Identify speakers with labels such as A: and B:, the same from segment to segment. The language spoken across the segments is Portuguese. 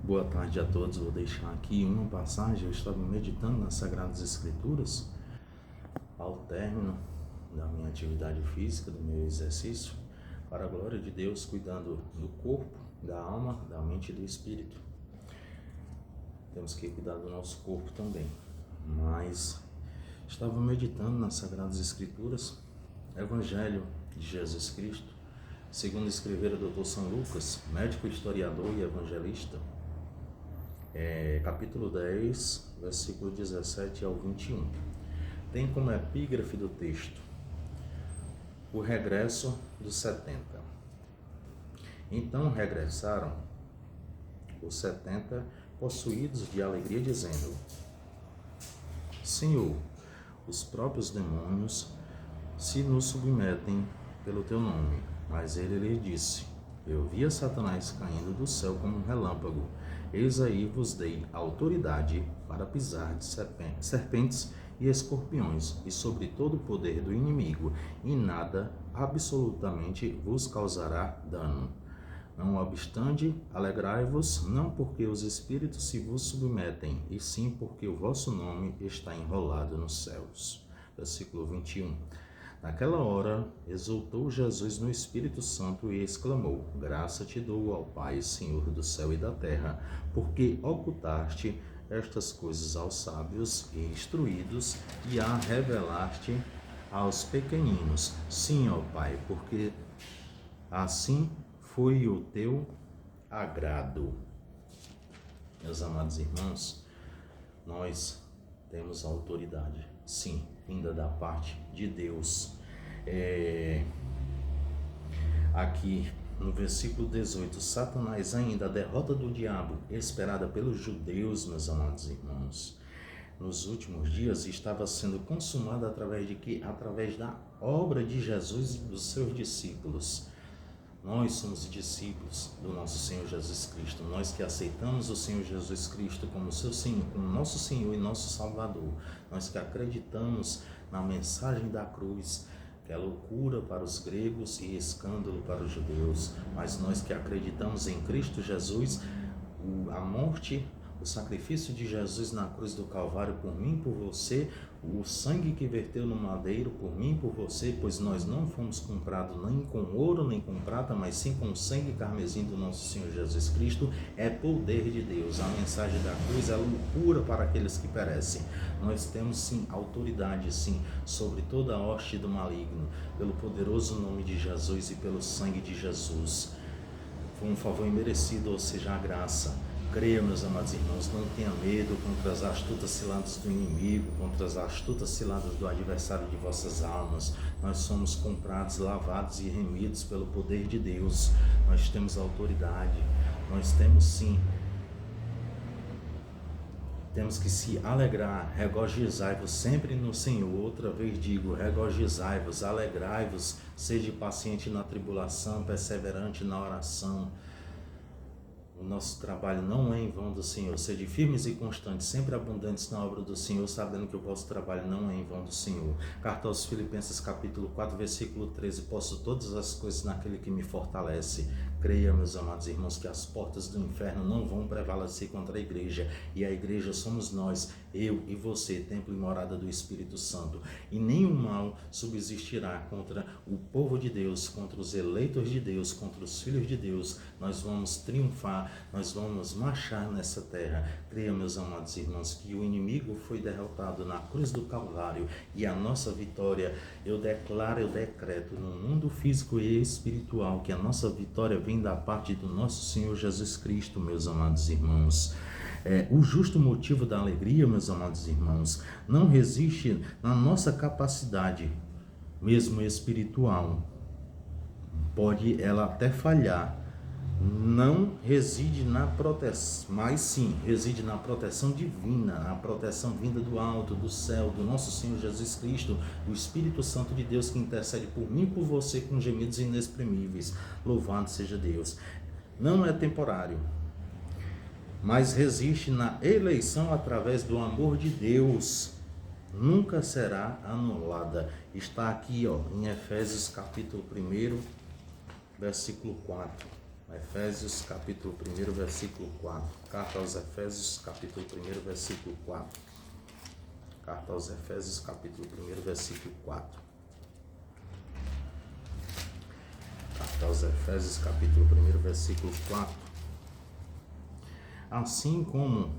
A: Boa tarde a todos. Vou deixar aqui uma passagem. Eu estava meditando nas Sagradas Escrituras ao término da minha atividade física, do meu exercício, para a glória de Deus, cuidando do corpo, da alma, da mente e do espírito. Temos que cuidar do nosso corpo também. Mas estava meditando nas Sagradas Escrituras, Evangelho de Jesus Cristo, segundo escrevera o Dr. São Lucas, médico, historiador e evangelista, capítulo 10, versículo 17 ao 21. Tem como epígrafe do texto: o regresso dos 70. Então regressaram os 70, possuídos de alegria, dizendo: Senhor, os próprios demônios se nos submetem pelo teu nome. Mas ele lhe disse: Eu via Satanás caindo do céu como um relâmpago. Eis aí vos dei autoridade para pisar de serpentes e escorpiões, e sobre todo o poder do inimigo, e nada absolutamente vos causará dano. Não obstante, alegrai-vos, não porque os espíritos se vos submetem, e sim porque o vosso nome está enrolado nos céus. Versículo 21. Naquela hora, exultou Jesus no Espírito Santo e exclamou: Graça te dou, ó Pai, Senhor do céu e da terra, porque ocultaste estas coisas aos sábios e instruídos e a revelaste aos pequeninos. Sim, ó Pai, porque assim foi o teu agrado. Meus amados irmãos, nós temos autoridade, sim, vinda da parte de Deus. Aqui no versículo 18, Satanás ainda, a derrota do diabo, esperada pelos judeus, meus amados irmãos, nos últimos dias estava sendo consumada através de quê? Através da obra de Jesus e dos seus discípulos. Nós somos discípulos do nosso Senhor Jesus Cristo, nós que aceitamos o Senhor Jesus Cristo como seu Senhor, como nosso Senhor e nosso Salvador, nós que acreditamos na mensagem da cruz, que é loucura para os gregos e escândalo para os judeus, mas nós que acreditamos em Cristo Jesus, a morte, o sacrifício de Jesus na cruz do Calvário por mim e por você, o sangue que verteu no madeiro por mim e por você, pois nós não fomos comprados nem com ouro nem com prata, mas sim com o sangue carmesim do nosso Senhor Jesus Cristo, é poder de Deus. A mensagem da cruz é loucura para aqueles que perecem. Nós temos sim autoridade sim sobre toda a hoste do maligno, pelo poderoso nome de Jesus e pelo sangue de Jesus. Foi um favor imerecido, ou seja, a graça. Creia, meus amados irmãos, não tenha medo contra as astutas ciladas do inimigo, contra as astutas ciladas do adversário de vossas almas. Nós somos comprados, lavados e remidos pelo poder de Deus. Nós temos autoridade, nós temos sim. Temos que se alegrar, regozijai-vos sempre no Senhor. Outra vez digo, regozijai-vos, alegrai-vos, sede paciente na tribulação, perseverante na oração. O nosso trabalho não é em vão do Senhor. Sede firmes e constantes, sempre abundantes na obra do Senhor, sabendo que o vosso trabalho não é em vão do Senhor. Carta aos Filipenses, capítulo 4, versículo 13. Posso todas as coisas naquele que me fortalece. Creia, meus amados irmãos, que as portas do inferno não vão prevalecer contra a igreja. E a igreja somos nós, eu e você, templo e morada do Espírito Santo. E nenhum mal subsistirá contra o povo de Deus, contra os eleitos de Deus, contra os filhos de Deus. Nós vamos triunfar, nós vamos marchar nessa terra. Creia, meus amados irmãos, que o inimigo foi derrotado na cruz do Calvário e a nossa vitória, eu declaro, eu decreto no mundo físico e espiritual que a nossa vitória vem da parte do nosso Senhor Jesus Cristo, meus amados irmãos. O justo motivo da alegria, meus amados irmãos, não resiste na nossa capacidade, mesmo espiritual. Pode ela até falhar, não reside na proteção, mas sim reside na proteção divina, a proteção vinda do alto, do céu, do nosso Senhor Jesus Cristo, do Espírito Santo de Deus que intercede por mim e por você com gemidos inexprimíveis. Louvado seja Deus. Não é temporário, mas resiste na eleição através do amor de Deus. Nunca será anulada. Está aqui em Efésios capítulo 1, versículo 4. Efésios capítulo 1, versículo 4. Carta aos Efésios capítulo 1, versículo 4. Carta aos Efésios capítulo 1, versículo 4. Carta aos Efésios capítulo 1, versículo 4. Assim como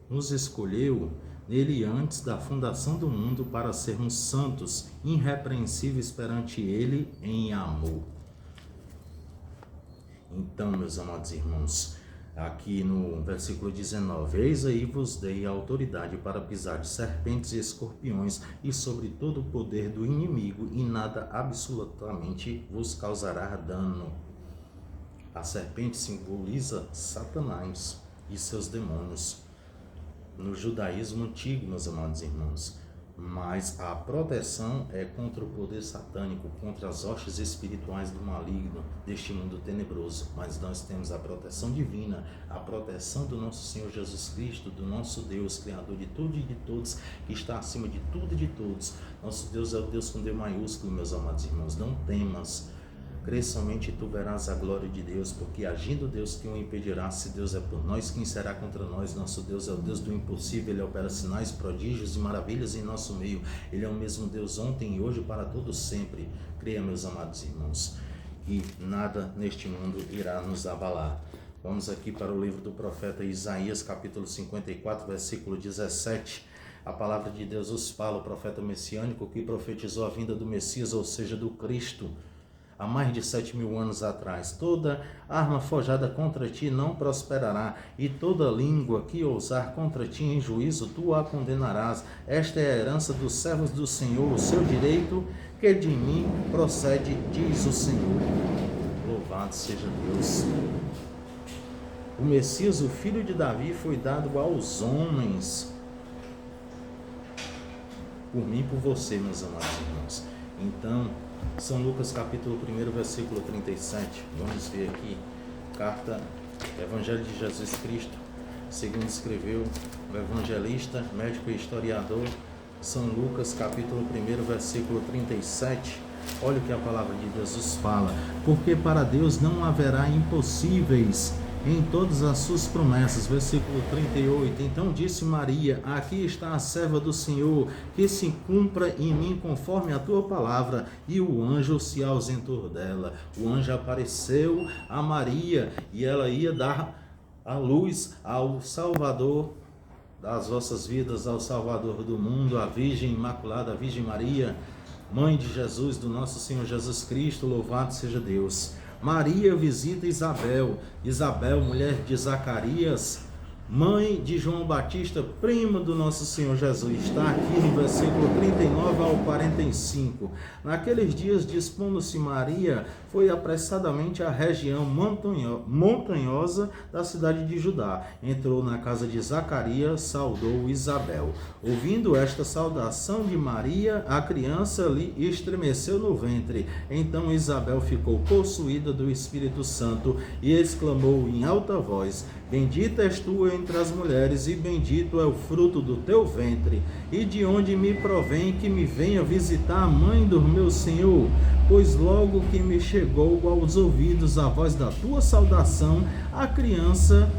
A: nos escolheu nele antes da fundação do mundo para sermos santos, irrepreensíveis perante ele em amor. Então, meus amados irmãos, aqui no versículo 19, eis aí vos dei a autoridade para pisar de serpentes e escorpiões e sobre todo o poder do inimigo, e nada absolutamente vos causará dano. A serpente simboliza Satanás e seus demônios no judaísmo antigo, meus amados irmãos. Mas a proteção é contra o poder satânico, contra as hostes espirituais do maligno deste mundo tenebroso. Mas nós temos a proteção divina, a proteção do nosso Senhor Jesus Cristo, do nosso Deus, Criador de tudo e de todos, que está acima de tudo e de todos. Nosso Deus é o Deus com D maiúsculo, meus amados irmãos. Não temas. Crê somente e tu verás a glória de Deus, porque agindo Deus, quem o impedirá? Se Deus é por nós, quem será contra nós? Nosso Deus é o Deus do impossível, Ele opera sinais, prodígios e maravilhas em nosso meio. Ele é o mesmo Deus ontem e hoje para todos sempre. Creia, meus amados irmãos, que nada neste mundo irá nos abalar. Vamos aqui para o livro do profeta Isaías, capítulo 54, versículo 17. A palavra de Deus nos fala, o profeta messiânico que profetizou a vinda do Messias, ou seja, do Cristo, há mais de 7.000 anos atrás. Toda arma forjada contra ti não prosperará, e toda língua que ousar contra ti em juízo, tu a condenarás. Esta é a herança dos servos do Senhor, o seu direito, que de mim procede, diz o Senhor. Louvado seja Deus. O Messias, o filho de Davi, foi dado aos homens, por mim e por você, meus amados irmãos. Então, São Lucas capítulo 1, versículo 37, vamos ver aqui, carta Evangelho de Jesus Cristo, segundo escreveu o evangelista, médico e historiador, São Lucas capítulo 1, versículo 37, olha o que a palavra de Deus nos fala: porque para Deus não haverá impossíveis em todas as suas promessas. Versículo 38, então disse Maria: aqui está a serva do Senhor, que se cumpra em mim conforme a tua palavra. E o anjo se ausentou dela. O anjo apareceu a Maria e ela ia dar a luz ao Salvador das vossas vidas, ao Salvador do mundo, a Virgem Imaculada, a Virgem Maria, mãe de Jesus, do nosso Senhor Jesus Cristo. Louvado seja Deus. Maria visita Isabel, mulher de Zacarias, mãe de João Batista, prima do nosso Senhor Jesus. Está aqui no versículo 39 ao 45. Naqueles dias, dispondo-se Maria, foi apressadamente à região montanhosa da cidade de Judá. Entrou na casa de Zacarias, saudou Isabel. Ouvindo esta saudação de Maria, a criança lhe estremeceu no ventre. Então Isabel ficou possuída do Espírito Santo e exclamou em alta voz: bendita és tu entre as mulheres, e bendito é o fruto do teu ventre. E de onde me provém que me venha visitar a mãe do meu Senhor? Pois logo que me chegou aos ouvidos a voz da tua saudação, a criança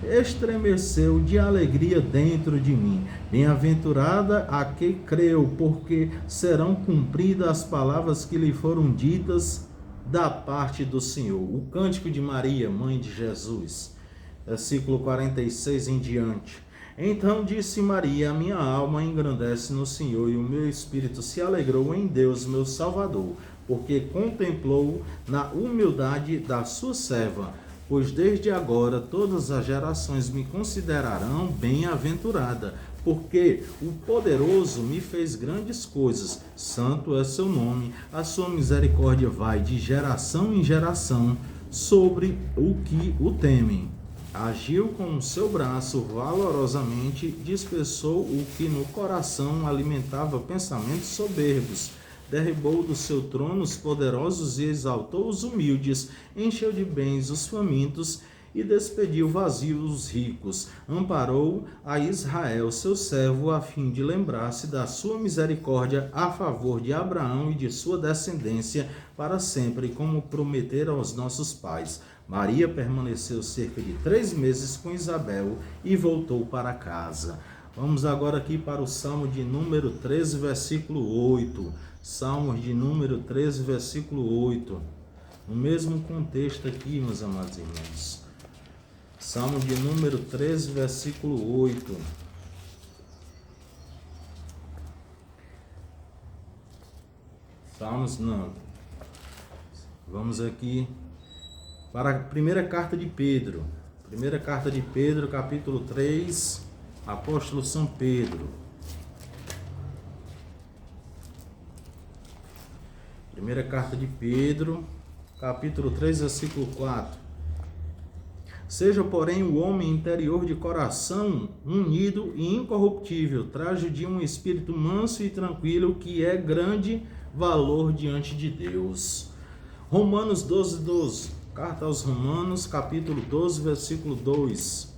A: estremeceu de alegria dentro de mim. Bem-aventurada a que creu, porque serão cumpridas as palavras que lhe foram ditas da parte do Senhor. O cântico de Maria, mãe de Jesus. Versículo 46 em diante. Então disse Maria: a minha alma engrandece no Senhor, e o meu espírito se alegrou em Deus, meu Salvador, porque contemplou na humildade da sua serva. Pois desde agora todas as gerações me considerarão bem-aventurada, porque o poderoso me fez grandes coisas. Santo é seu nome, a sua misericórdia vai de geração em geração sobre o que o temem. Agiu com o seu braço valorosamente, dispersou o que no coração alimentava pensamentos soberbos. Derribou do seu trono os poderosos e exaltou os humildes, encheu de bens os famintos e despediu vazios os ricos. Amparou a Israel, seu servo, a fim de lembrar-se da sua misericórdia a favor de Abraão e de sua descendência para sempre, como prometera aos nossos pais, Maria permaneceu cerca de 3 meses com Isabel e voltou para casa. Vamos agora aqui para o Salmo de número 13, versículo 8. Salmos de número 13, versículo 8. No mesmo contexto aqui, meus amados irmãos. Salmo de número 13, versículo 8. Salmos, não. Vamos aqui para a primeira carta de Pedro. Primeira carta de Pedro, capítulo 3, apóstolo São Pedro. Primeira carta de Pedro, capítulo 3, versículo 4. Seja, porém, o homem interior de coração unido e incorruptível, traje de um espírito manso e tranquilo, que é grande valor diante de Deus. Romanos 12, 12. Carta aos Romanos, capítulo 12, versículo 2.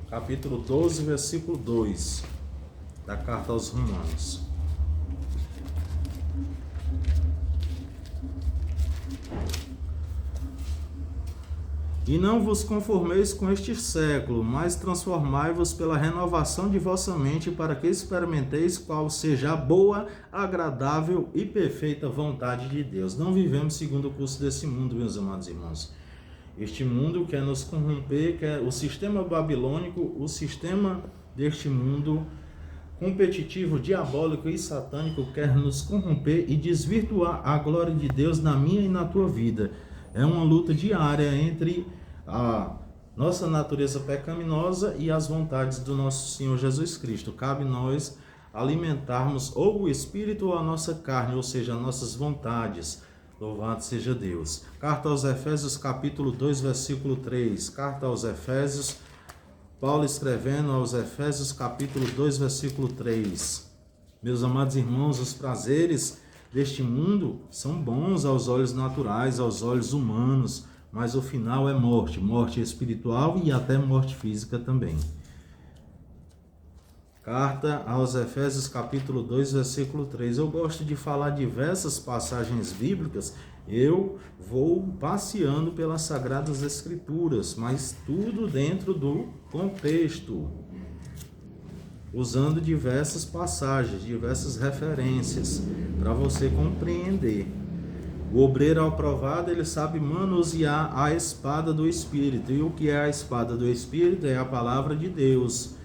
A: Capítulo 12, versículo 2 da carta aos Romanos. E não vos conformeis com este século, mas transformai-vos pela renovação de vossa mente, para que experimenteis qual seja a boa, agradável e perfeita vontade de Deus. Não vivemos segundo o curso desse mundo, meus amados irmãos. Este mundo quer nos corromper, quer o sistema babilônico, o sistema deste mundo competitivo, diabólico e satânico quer nos corromper e desvirtuar a glória de Deus na minha e na tua vida. É uma luta diária entre a nossa natureza pecaminosa e as vontades do nosso Senhor Jesus Cristo. Cabe nós alimentarmos ou o Espírito ou a nossa carne, ou seja, as nossas vontades. Louvado seja Deus. Carta aos Efésios, capítulo 2, versículo 3. Carta aos Efésios, Paulo escrevendo aos Efésios, capítulo 2, versículo 3. Meus amados irmãos, os prazeres deste mundo são bons aos olhos naturais, aos olhos humanos, mas o final é morte, morte espiritual e até morte física também. Carta aos Efésios, capítulo 2, versículo 3. Eu gosto de falar diversas passagens bíblicas, eu vou passeando pelas Sagradas Escrituras, mas tudo dentro do contexto, usando diversas passagens, diversas referências, para você compreender. O obreiro ao provado, ele sabe manusear a espada do Espírito. E o que é a espada do Espírito? É a palavra de Deus.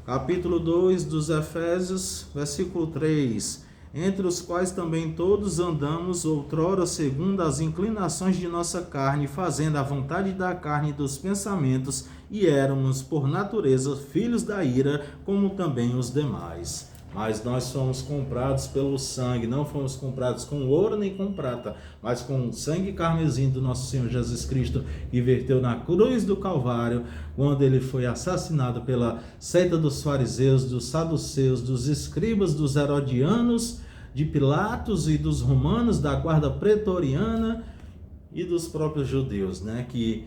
A: Capítulo 2 dos Efésios, versículo 3. Entre os quais também todos andamos outrora segundo as inclinações de nossa carne, fazendo a vontade da carne e dos pensamentos, e éramos, por natureza, filhos da ira, como também os demais. Mas nós fomos comprados pelo sangue, não fomos comprados com ouro nem com prata, mas com o sangue carmesim do nosso Senhor Jesus Cristo, que verteu na cruz do Calvário, quando ele foi assassinado pela seita dos fariseus, dos saduceus, dos escribas, dos herodianos, de Pilatos e dos romanos, da guarda pretoriana e dos próprios judeus, que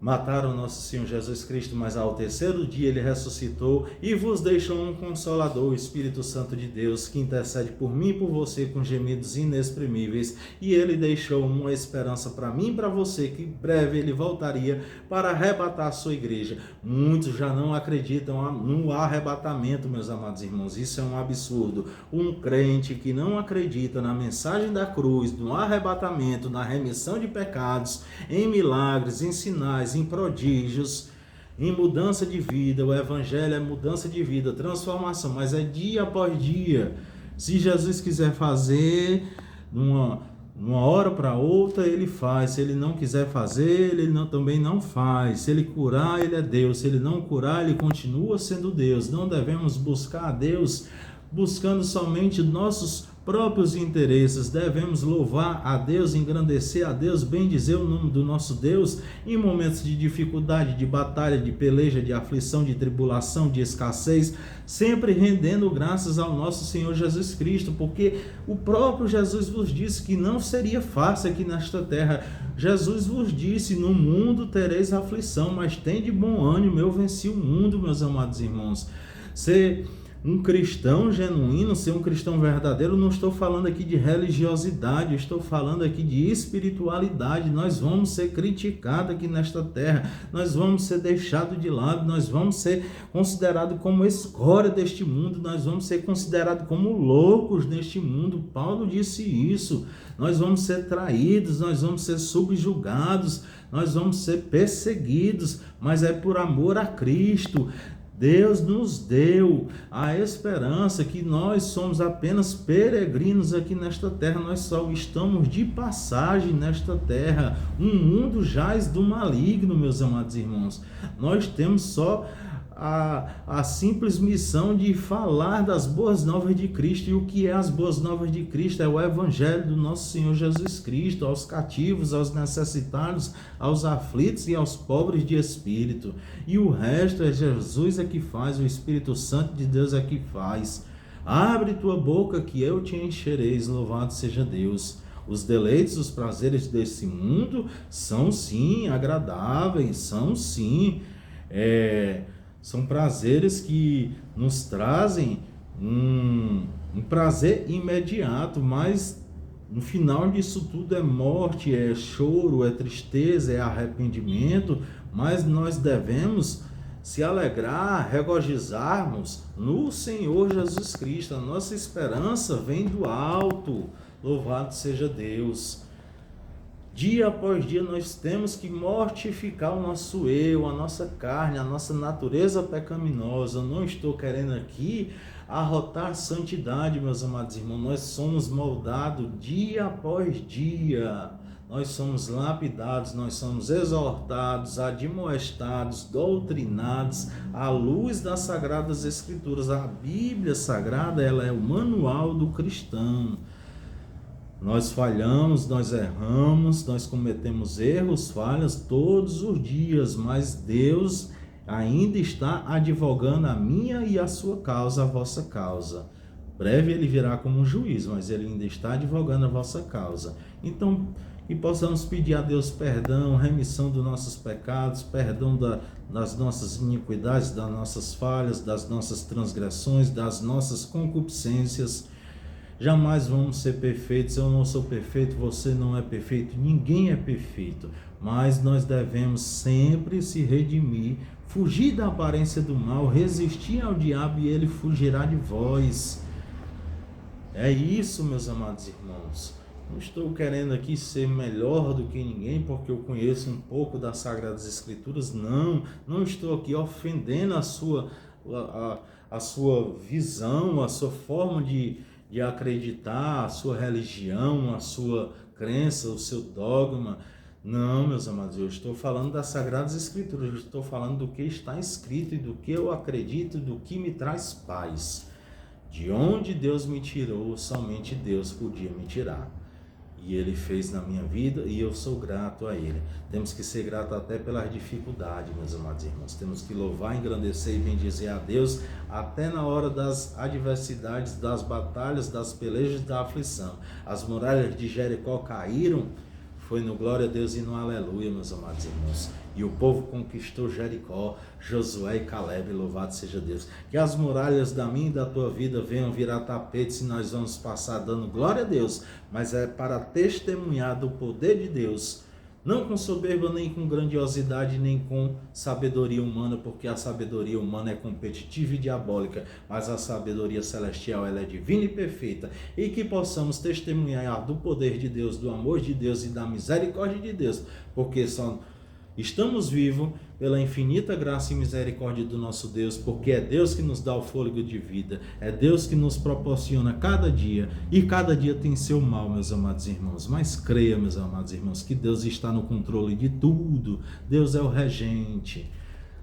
A: mataram nosso Senhor Jesus Cristo, mas ao terceiro dia ele ressuscitou e vos deixou um Consolador, o Espírito Santo de Deus, que intercede por mim e por você com gemidos inexprimíveis. E ele deixou uma esperança para mim e para você, que em breve ele voltaria para arrebatar a sua igreja. Muitos já não acreditam no arrebatamento, meus amados irmãos. Isso é um absurdo. Um crente que não acredita na mensagem da cruz, no arrebatamento, na remissão de pecados, em milagres, em sinais, em prodígios, em mudança de vida. O evangelho é mudança de vida, transformação, mas é dia após dia. Se Jesus quiser fazer numa hora para outra, ele faz. Se ele não quiser fazer, ele também não faz. Se ele curar, ele é Deus. Se ele não curar, ele continua sendo Deus. Não devemos buscar a Deus buscando somente nossos próprios interesses. Devemos louvar a Deus, engrandecer a Deus, bendizer o nome do nosso Deus em momentos de dificuldade, de batalha, de peleja, de aflição, de tribulação, de escassez, sempre rendendo graças ao nosso Senhor Jesus Cristo, porque o próprio Jesus vos disse que não seria fácil aqui nesta terra. Jesus vos disse: no mundo tereis aflição, mas tende bom ânimo, eu venci o mundo, meus amados irmãos. Um cristão genuíno, ser um cristão verdadeiro, não estou falando aqui de religiosidade, eu estou falando aqui de espiritualidade. Nós vamos ser criticados aqui nesta terra, nós vamos ser deixados de lado, nós vamos ser considerados como escória deste mundo, nós vamos ser considerados como loucos neste mundo. Paulo disse isso. Nós vamos ser traídos, nós vamos ser subjugados, nós vamos ser perseguidos, mas é por amor a Cristo. Deus nos deu a esperança que nós somos apenas peregrinos aqui nesta terra, nós só estamos de passagem nesta terra. Um mundo jaz do maligno, meus amados irmãos. Nós temos só a simples missão de falar das boas novas de Cristo. E o que é as boas novas de Cristo? É o evangelho do nosso Senhor Jesus Cristo, aos cativos, aos necessitados, aos aflitos e aos pobres de espírito. E o resto é Jesus é que faz, o Espírito Santo de Deus é que faz. Abre tua boca que eu te enchereis, louvado seja Deus. Os deleites, os prazeres desse mundo são sim agradáveis, são sim são prazeres que nos trazem um prazer imediato, mas no final disso tudo é morte, é choro, é tristeza, é arrependimento, mas nós devemos se alegrar, regozijarmos no Senhor Jesus Cristo. A nossa esperança vem do alto, louvado seja Deus. Dia após dia nós temos que mortificar o nosso eu, a nossa carne, a nossa natureza pecaminosa. Eu não estou querendo aqui arrotar santidade, meus amados irmãos. Nós somos moldados dia após dia. Nós somos lapidados, nós somos exortados, admoestados, doutrinados à luz das Sagradas Escrituras. A Bíblia Sagrada, ela é o manual do cristão. Nós falhamos, nós erramos, nós cometemos erros, falhas todos os dias, mas Deus ainda está advogando a minha e a sua causa, a vossa causa. Breve ele virá como um juiz, mas ele ainda está advogando a vossa causa. Então, que possamos pedir a Deus perdão, remissão dos nossos pecados, perdão das nossas iniquidades, das nossas falhas, das nossas transgressões, das nossas concupiscências. Jamais vamos ser perfeitos. Eu não sou perfeito, você não é perfeito, ninguém é perfeito, mas nós devemos sempre se redimir, fugir da aparência do mal, resistir ao diabo e ele fugirá de vós. É isso, meus amados irmãos. Não estou querendo aqui ser melhor do que ninguém porque eu conheço um pouco das Sagradas Escrituras. Não estou aqui ofendendo a sua visão, a sua forma de acreditar, a sua religião, a sua crença, o seu dogma. Não, meus amados, eu estou falando das Sagradas Escrituras, eu estou falando do que está escrito e do que eu acredito, do que me traz paz. De onde Deus me tirou, somente Deus podia me tirar. E Ele fez na minha vida e eu sou grato a Ele. Temos que ser gratos até pelas dificuldades, meus amados irmãos. Temos que louvar, engrandecer e bendizer a Deus até na hora das adversidades, das batalhas, das pelejas, da aflição. As muralhas de Jericó caíram, foi no glória a Deus e no aleluia, meus amados irmãos. E o povo conquistou Jericó, Josué e Caleb, louvado seja Deus. Que as muralhas da minha e da tua vida venham virar tapetes e nós vamos passar dando glória a Deus, mas é para testemunhar do poder de Deus, não com soberba, nem com grandiosidade, nem com sabedoria humana, porque a sabedoria humana é competitiva e diabólica, mas a sabedoria celestial ela é divina e perfeita, e que possamos testemunhar do poder de Deus, do amor de Deus e da misericórdia de Deus, porque só estamos vivos pela infinita graça e misericórdia do nosso Deus, porque é Deus que nos dá o fôlego de vida, é Deus que nos proporciona cada dia, e cada dia tem seu mal, meus amados irmãos. Mas creia, meus amados irmãos, que Deus está no controle de tudo. Deus é o regente.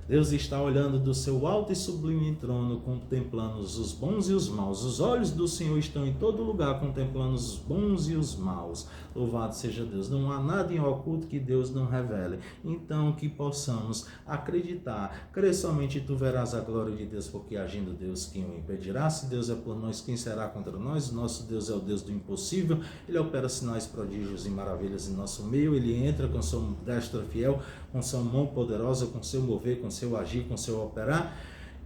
A: Deus está olhando do seu alto e sublime trono, contemplando os bons e os maus. Os olhos do Senhor estão em todo lugar, contemplando os bons e os maus. Louvado seja Deus. Não há nada em oculto que Deus não revele. Então, que possamos acreditar, crer somente tu verás a glória de Deus, porque agindo Deus, quem o impedirá? Se Deus é por nós, quem será contra nós? Nosso Deus é o Deus do impossível. Ele opera sinais, prodígios e maravilhas em nosso meio. Ele entra com sua destra fiel, com sua mão poderosa, com seu mover, com seu agir, com seu operar,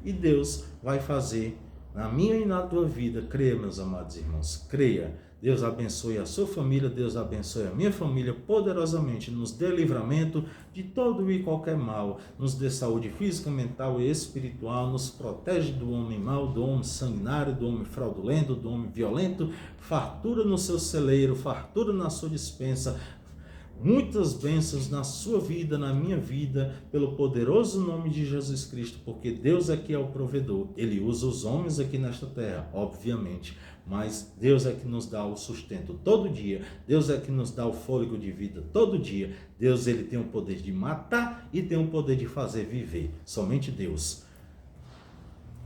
A: e Deus vai fazer na minha e na tua vida. Creia, meus amados irmãos, creia. Deus abençoe a sua família, Deus abençoe a minha família poderosamente, nos dê livramento de todo e qualquer mal, nos dê saúde física, mental e espiritual, nos protege do homem mau, do homem sanguinário, do homem fraudulento, do homem violento, fartura no seu celeiro, fartura na sua despensa, muitas bênçãos na sua vida, na minha vida, pelo poderoso nome de Jesus Cristo, porque Deus aqui é o provedor. Ele usa os homens aqui nesta terra, obviamente, mas Deus é que nos dá o sustento todo dia. Deus é que nos dá o fôlego de vida todo dia. Deus, ele tem o poder de matar e tem o poder de fazer viver. Somente Deus.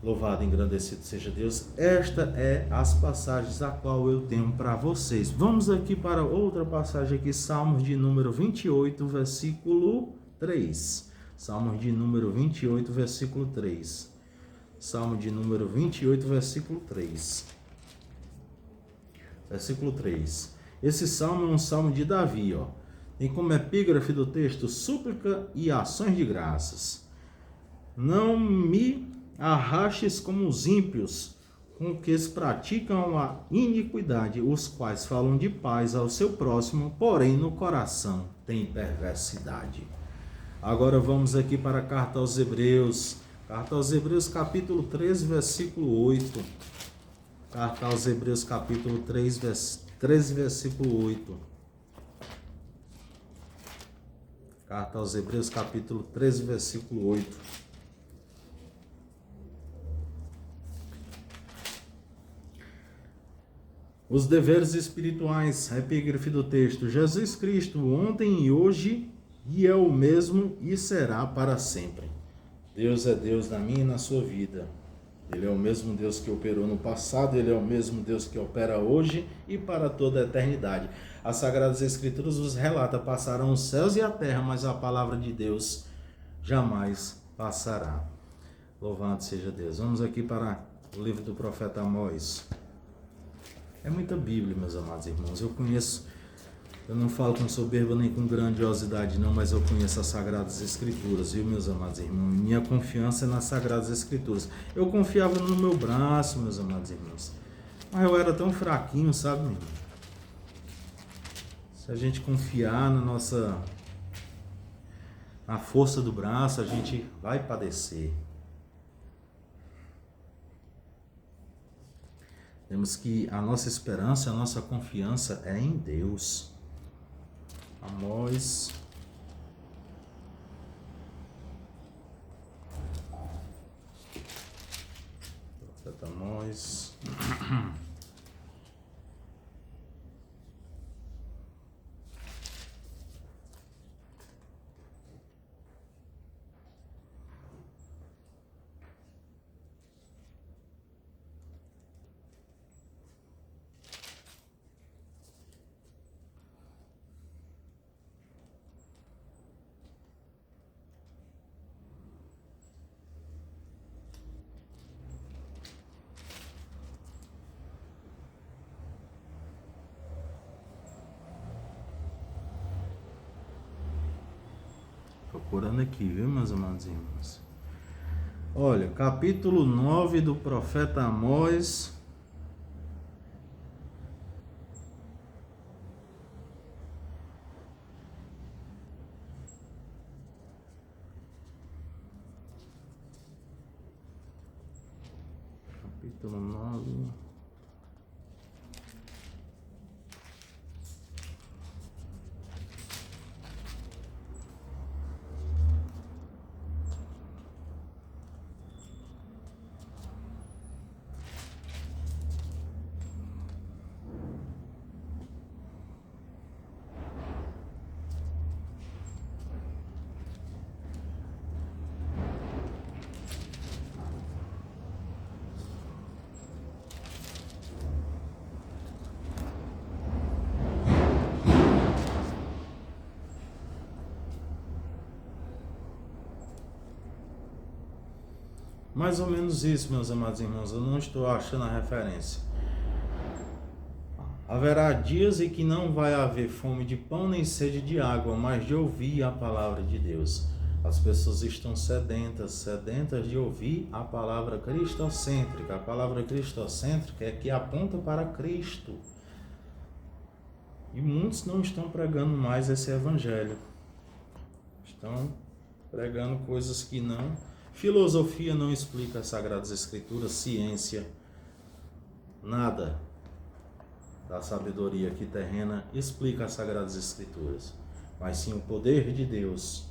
A: Louvado e engrandecido seja Deus. Esta é as passagens a qual eu tenho para vocês. Vamos aqui para outra passagem aqui, Salmos de número 28, versículo 3. Salmos de número 28, versículo 3. Salmo de número 28, versículo 3. Versículo 3. Esse salmo é um salmo de Davi, ó. Tem como epígrafe do texto súplica e ações de graças. Não me arrastes como os ímpios, com que eles praticam a iniquidade, os quais falam de paz ao seu próximo, porém no coração tem perversidade. Agora vamos aqui para a carta aos Hebreus. Carta aos Hebreus, capítulo 13, versículo 8. Carta aos Hebreus, capítulo 13, versículo 8. Carta aos Hebreus, capítulo 13, versículo 8. Os deveres espirituais, epígrafe do texto. Jesus Cristo, ontem e hoje, e é o mesmo e será para sempre. Deus é Deus na minha e na sua vida. Ele é o mesmo Deus que operou no passado, Ele é o mesmo Deus que opera hoje e para toda a eternidade. As Sagradas Escrituras nos relata, passarão os céus e a terra, mas a palavra de Deus jamais passará. Louvado seja Deus. Vamos aqui para o livro do profeta Amós. É muita Bíblia, meus amados irmãos. Eu não falo com soberba nem com grandiosidade não, mas eu conheço as Sagradas Escrituras, viu, meus amados irmãos? Minha confiança é nas Sagradas Escrituras. Eu confiava no meu braço, meus amados irmãos, mas eu era tão fraquinho, sabe, meu irmão? Se a gente confiar na força do braço, a gente vai padecer. Temos que a nossa esperança, a nossa confiança é em Deus. Amós. Profeta Amós. Procurando aqui, viu, meus amados irmãos? Olha, capítulo 9 do profeta Amós. Capítulo 9. Mais ou menos isso, meus amados irmãos. Eu não estou achando a referência. Haverá dias em que não vai haver fome de pão nem sede de água, mas de ouvir a palavra de Deus. As pessoas estão sedentas de ouvir a palavra cristocêntrica. A palavra cristocêntrica é que aponta para Cristo. E muitos não estão pregando mais esse evangelho. Estão pregando coisas que não. Filosofia não explica as Sagradas Escrituras, ciência, nada da sabedoria aqui terrena explica as Sagradas Escrituras, mas sim o poder de Deus,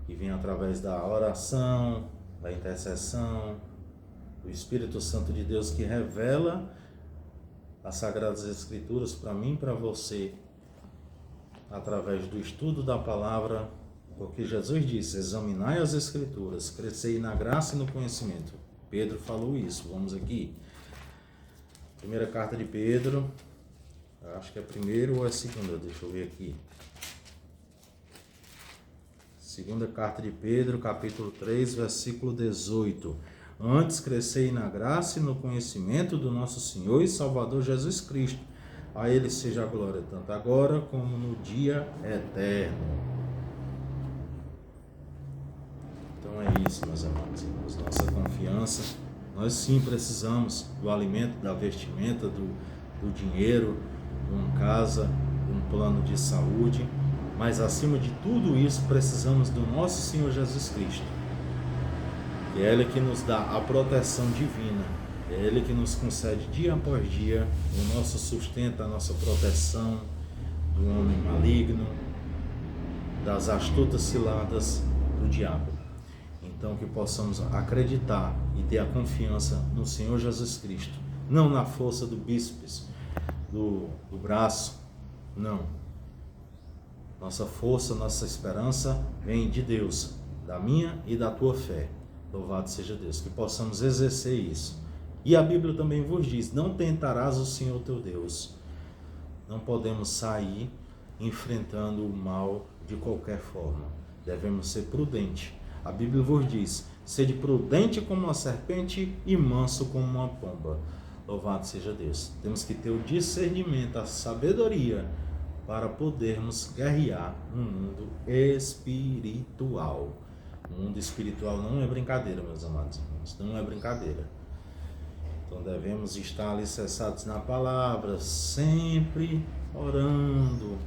A: que vem através da oração, da intercessão, do Espírito Santo de Deus, que revela as Sagradas Escrituras para mim e para você, através do estudo da palavra, porque Jesus disse: examinai as Escrituras, crescei na graça e no conhecimento. Pedro falou isso. Vamos aqui. Primeira carta de Pedro, acho que é a primeira ou a segunda, deixa eu ver aqui. Segunda carta de Pedro, capítulo 3, versículo 18. Antes crescei na graça e no conhecimento do nosso Senhor e Salvador Jesus Cristo. A Ele seja a glória, tanto agora como no dia eterno. Então é isso, meus amados irmãos. Nossa confiança, nós sim precisamos do alimento, da vestimenta, do dinheiro, de uma casa, de um plano de saúde, mas acima de tudo isso precisamos do nosso Senhor Jesus Cristo. E é Ele que nos dá a proteção divina, é Ele que nos concede dia após dia o nosso sustento, a nossa proteção do homem maligno, das astutas ciladas do diabo. Então que possamos acreditar e ter a confiança no Senhor Jesus Cristo, não na força do bíceps, do braço, não. Nossa força, nossa esperança vem de Deus, da minha e da tua fé. Louvado seja Deus, que possamos exercer isso. E a Bíblia também vos diz: não tentarás o Senhor teu Deus. Não podemos sair enfrentando o mal de qualquer forma. Devemos ser prudentes. A Bíblia vos diz: sede prudente como uma serpente e manso como uma pomba. Louvado seja Deus. Temos que ter o discernimento, a sabedoria para podermos guerrear no mundo espiritual. O mundo espiritual não é brincadeira, meus amados irmãos, não é brincadeira. Então devemos estar alicerçados na palavra, sempre orando,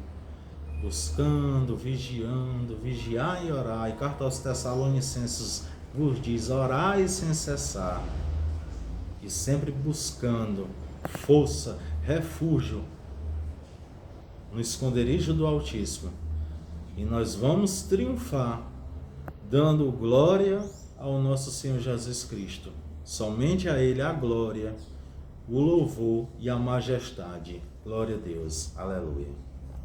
A: buscando, vigiando, vigiar e orar. E carta aos Tessalonicenses vos diz: orai sem cessar. E sempre buscando força, refúgio no esconderijo do Altíssimo. E nós vamos triunfar, dando glória ao nosso Senhor Jesus Cristo. Somente a Ele a glória, o louvor e a majestade. Glória a Deus. Aleluia.